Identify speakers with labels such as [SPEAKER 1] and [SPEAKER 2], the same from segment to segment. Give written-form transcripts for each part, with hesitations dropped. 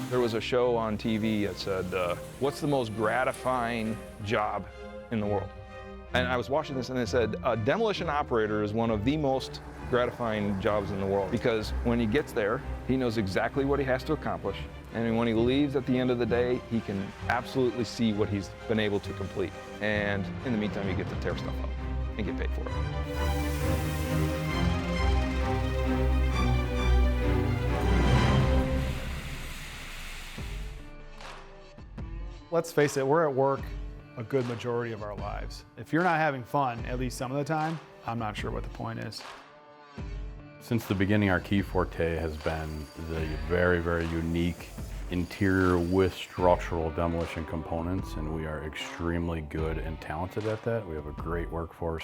[SPEAKER 1] There was a show on TV that said, what's the most gratifying job in the world? And I was watching this and it said, a demolition operator is one of the most gratifying jobs in the world, because when he gets there, he knows exactly what he has to accomplish. And when he leaves at the end of the day, he can absolutely see what he's been able to complete. And in the meantime, you get to tear stuff up and get paid for it.
[SPEAKER 2] Let's face it, we're at work a good majority of our lives. If you're not having fun, at least some of the time, I'm not sure what the point is.
[SPEAKER 3] Since the beginning, our key forte has been the very, very unique interior with structural demolition components, and we are extremely good and talented at that. We have a great workforce.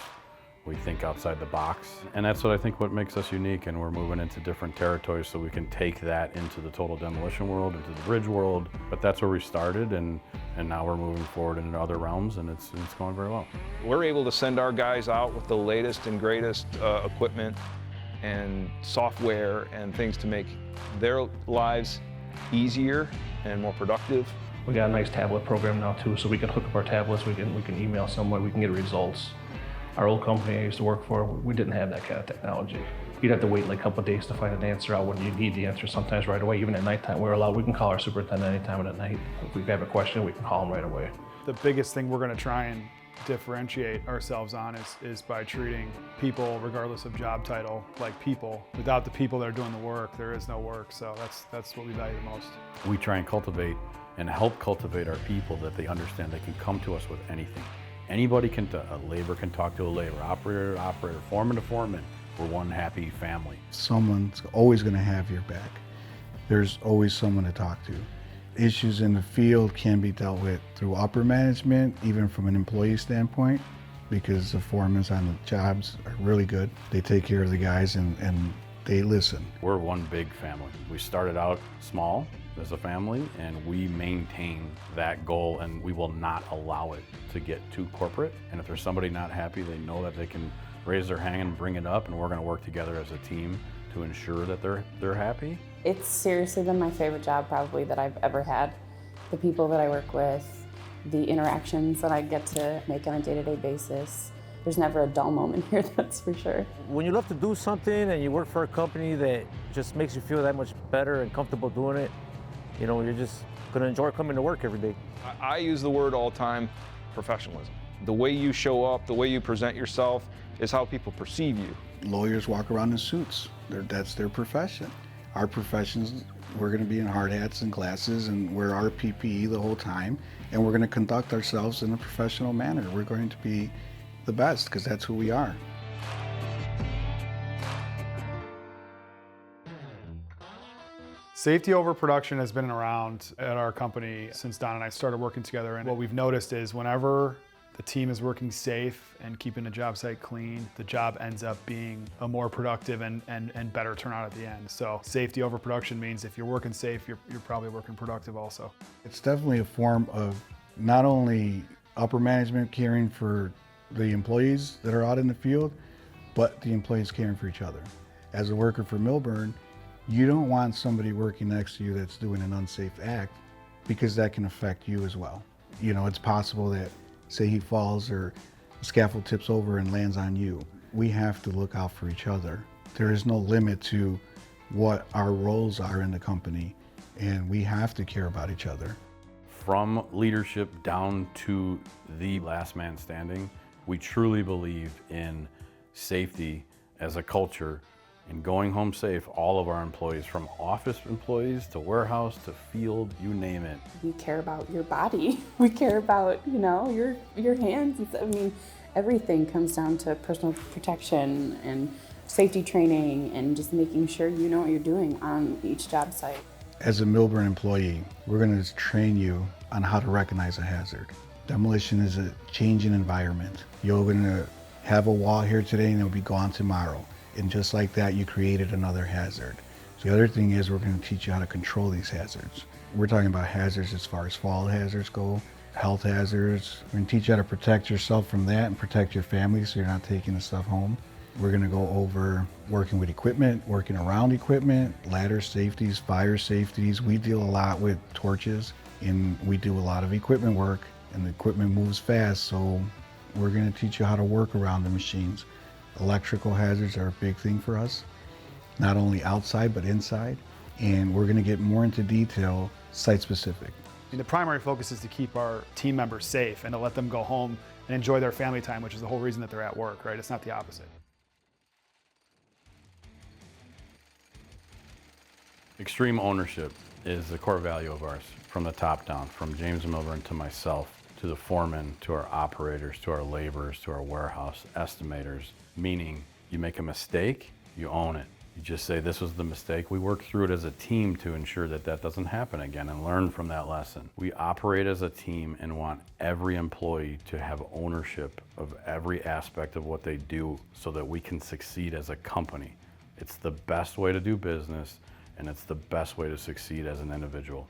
[SPEAKER 3] We think outside the box, and that's what makes us unique, and we're moving into different territories so we can take that into the total demolition world, into the bridge world. But that's where we started, and now we're moving forward into other realms, and it's going very well.
[SPEAKER 1] We're able to send our guys out with the latest and greatest equipment and software and things to make their lives easier and more productive.
[SPEAKER 4] We got a nice tablet program now too, so we can hook up our tablets, we can email someone, we can get results. Our old company I used to work for, we didn't have that kind of technology. You'd have to wait like a couple of days to find an answer out when you need the answer, sometimes right away. Even at nighttime, we can call our superintendent anytime at night. If we have a question, we can call him right away.
[SPEAKER 2] The biggest thing we're going to try and differentiate ourselves on is by treating people, regardless of job title, like people. Without the people that are doing the work, there is no work. So that's what we value the most.
[SPEAKER 3] We try and cultivate and help cultivate our people, that they understand they can come to us with anything. Anybody can, a labor can talk to a labor, operator to operator, foreman to foreman. We're one happy family.
[SPEAKER 5] Someone's always going to have your back. There's always someone to talk to. Issues in the field can be dealt with through upper management, even from an employee standpoint, because the foremen on the jobs are really good. They take care of the guys and they listen.
[SPEAKER 3] We're one big family. We started out small as a family, and we maintain that goal, and we will not allow it to get too corporate. And if there's somebody not happy, they know that they can raise their hand and bring it up, and we're going to work together as a team to ensure that they're happy.
[SPEAKER 6] It's seriously been my favorite job probably that I've ever had. The people that I work with, the interactions that I get to make on a day-to-day basis. There's never a dull moment here, that's for sure.
[SPEAKER 7] When you love to do something and you work for a company that just makes you feel that much better and comfortable doing it, you know, you're just gonna enjoy coming to work every day.
[SPEAKER 1] I use the word all the time, professionalism. The way you show up, the way you present yourself is how people perceive you.
[SPEAKER 5] Lawyers walk around in suits. That's their profession. Our professions, we're going to be in hard hats and glasses and wear our PPE the whole time, and we're going to conduct ourselves in a professional manner. We're going to be the best because that's who we are.
[SPEAKER 2] Safety over production has been around at our company since Don and I started working together. And what we've noticed is whenever the team is working safe and keeping the job site clean, the job ends up being a more productive and better turnout at the end. So safety over production means if you're working safe, you're probably working productive also.
[SPEAKER 5] It's definitely a form of not only upper management caring for the employees that are out in the field, but the employees caring for each other. As a worker for Milburn, you don't want somebody working next to you that's doing an unsafe act, because that can affect you as well. You know, it's possible that, say he falls or the scaffold tips over and lands on you. We have to look out for each other. There is no limit to what our roles are in the company, and we have to care about each other.
[SPEAKER 3] From leadership down to the last man standing, we truly believe in safety as a culture and going home safe. All of our employees, from office employees to warehouse to field, you name it.
[SPEAKER 6] We care about your body. We care about, you know, your hands. I mean, everything comes down to personal protection and safety training and just making sure you know what you're doing on each job site.
[SPEAKER 5] As a Milburn employee, we're going to train you on how to recognize a hazard. Demolition is a changing environment. You're going to have a wall here today and it'll be gone tomorrow. And just like that, you created another hazard. So the other thing is we're going to teach you how to control these hazards. We're talking about hazards as far as fall hazards go, health hazards. We're going to teach you how to protect yourself from that and protect your family so you're not taking the stuff home. We're gonna go over working with equipment, working around equipment, ladder safeties, fire safeties. We deal a lot with torches and we do a lot of equipment work, and the equipment moves fast, so we're gonna teach you how to work around the machines. Electrical hazards are a big thing for us, not only outside but inside, and we're gonna get more into detail, site specific.
[SPEAKER 2] The primary focus is to keep our team members safe and to let them go home and enjoy their family time, which is the whole reason that they're at work, right? It's not the opposite.
[SPEAKER 3] Extreme ownership is the core value of ours, from the top down, from James Milburn to myself, to the foreman, to our operators, to our laborers, to our warehouse estimators. Meaning, you make a mistake, you own it. You just say, this was the mistake. We work through it as a team to ensure that that doesn't happen again and learn from that lesson. We operate as a team and want every employee to have ownership of every aspect of what they do so that we can succeed as a company. It's the best way to do business, and it's the best way to succeed as an individual.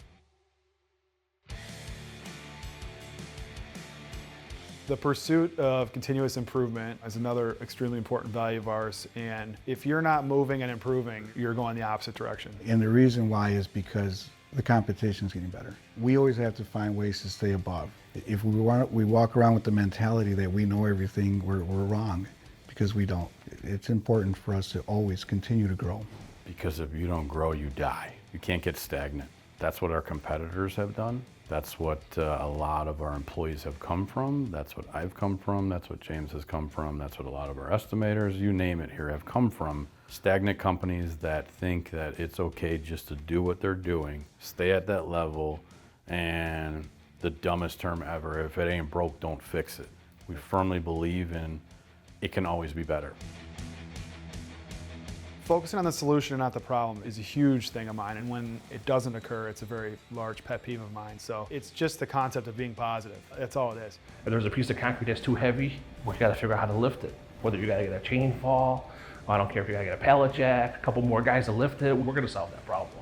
[SPEAKER 2] The pursuit of continuous improvement is another extremely important value of ours, and if you're not moving and improving, you're going the opposite direction.
[SPEAKER 5] And the reason why is because the competition is getting better. We always have to find ways to stay above. If we walk around with the mentality that we know everything, we're wrong, because we don't. It's important for us to always continue to grow.
[SPEAKER 3] Because if you don't grow, you die. You can't get stagnant. That's what our competitors have done. That's what a lot of our employees have come from. That's what I've come from. That's what James has come from. That's what a lot of our estimators, you name it here, have come from. Stagnant companies that think that it's okay just to do what they're doing, stay at that level, and the dumbest term ever, if it ain't broke, don't fix it. We firmly believe in it can always be better.
[SPEAKER 2] Focusing on the solution and not the problem is a huge thing of mine, and when it doesn't occur, it's a very large pet peeve of mine. So it's just the concept of being positive. That's all it is.
[SPEAKER 4] If there's a piece of concrete that's too heavy, we gotta figure out how to lift it. Whether you gotta get a chain fall, I don't care if you gotta get a pallet jack, a couple more guys to lift it, we're gonna solve that problem.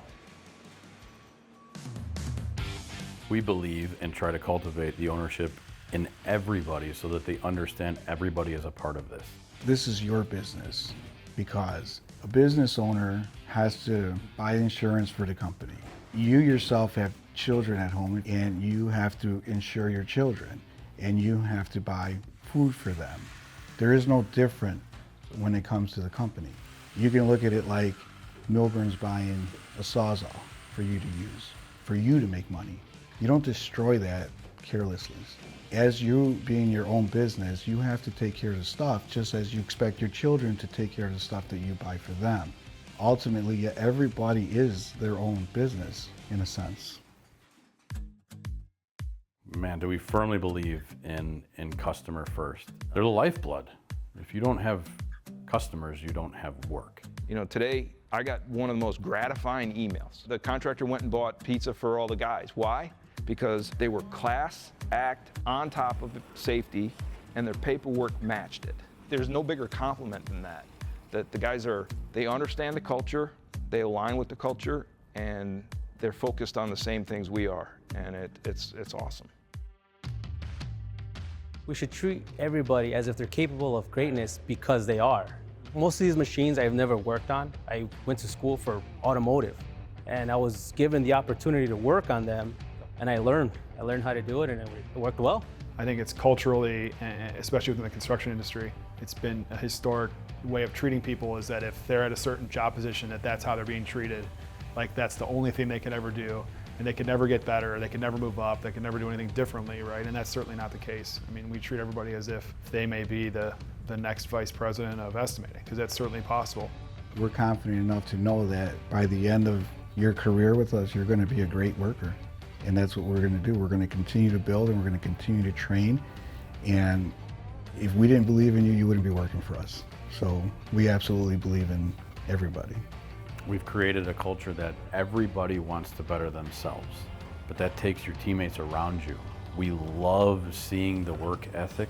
[SPEAKER 3] We believe and try to cultivate the ownership in everybody so that they understand everybody is a part of this.
[SPEAKER 5] This is your business, because a business owner has to buy insurance for the company. You yourself have children at home, and you have to insure your children, and you have to buy food for them. There is no different when it comes to the company. You can look at it like Milburn's buying a Sawzall for you to use, for you to make money. You don't destroy that carelessly. As you being your own business, you have to take care of the stuff just as you expect your children to take care of the stuff that you buy for them. Ultimately, everybody is their own business in a sense.
[SPEAKER 3] Man, do we firmly believe in customer first. They're the lifeblood. If you don't have customers, you don't have work.
[SPEAKER 1] You know, today I got one of the most gratifying emails. The contractor went and bought pizza for all the guys. Why? Because they were class act on top of safety, and their paperwork matched it. There's no bigger compliment than that. That the guys they understand the culture, they align with the culture, and they're focused on the same things we are, and it's awesome.
[SPEAKER 8] We should treat everybody as if they're capable of greatness because they are. Most of these machines I've never worked on. I went to school for automotive, and I was given the opportunity to work on them, and I learned how to do it, and it worked well.
[SPEAKER 2] I think it's culturally, especially within the construction industry, it's been a historic way of treating people, is that if they're at a certain job position, that's how they're being treated. Like that's the only thing they can ever do, and they can never get better, they can never move up, they can never do anything differently, right? And that's certainly not the case. I mean, we treat everybody as if they may be the next vice president of estimating, because that's certainly possible.
[SPEAKER 5] We're confident enough to know that by the end of your career with us, you're going to be a great worker. And that's what we're going to do. We're going to continue to build, and we're going to continue to train. And if we didn't believe in you, you wouldn't be working for us. So we absolutely believe in everybody.
[SPEAKER 3] We've created a culture that everybody wants to better themselves, but that takes your teammates around you. We love seeing the work ethic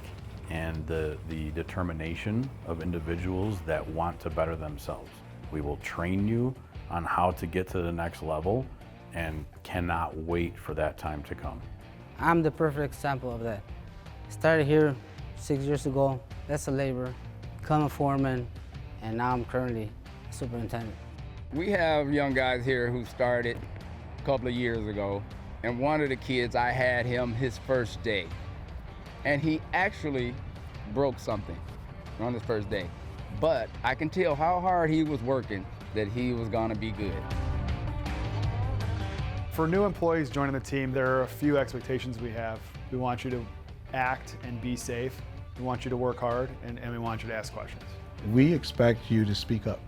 [SPEAKER 3] and the determination of individuals that want to better themselves. We will train you on how to get to the next level, and cannot wait for that time to come.
[SPEAKER 9] I'm the perfect example of that. Started here 6 years ago, as a laborer, become a foreman, and now I'm currently superintendent.
[SPEAKER 10] We have young guys here who started a couple of years ago, and one of the kids, I had him his first day, and he actually broke something on his first day. But I can tell how hard he was working that he was gonna be good.
[SPEAKER 2] For new employees joining the team, there are a few expectations we have. We want you to act and be safe. We want you to work hard, and we want you to ask questions.
[SPEAKER 5] We expect you to speak up.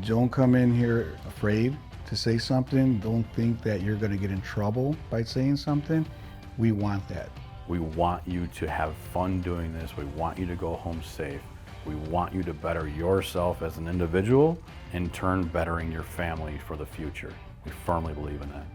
[SPEAKER 5] Don't come in here afraid to say something. Don't think that you're going to get in trouble by saying something. We want that.
[SPEAKER 3] We want you to have fun doing this. We want you to go home safe. We want you to better yourself as an individual, in turn bettering your family for the future. We firmly believe in that.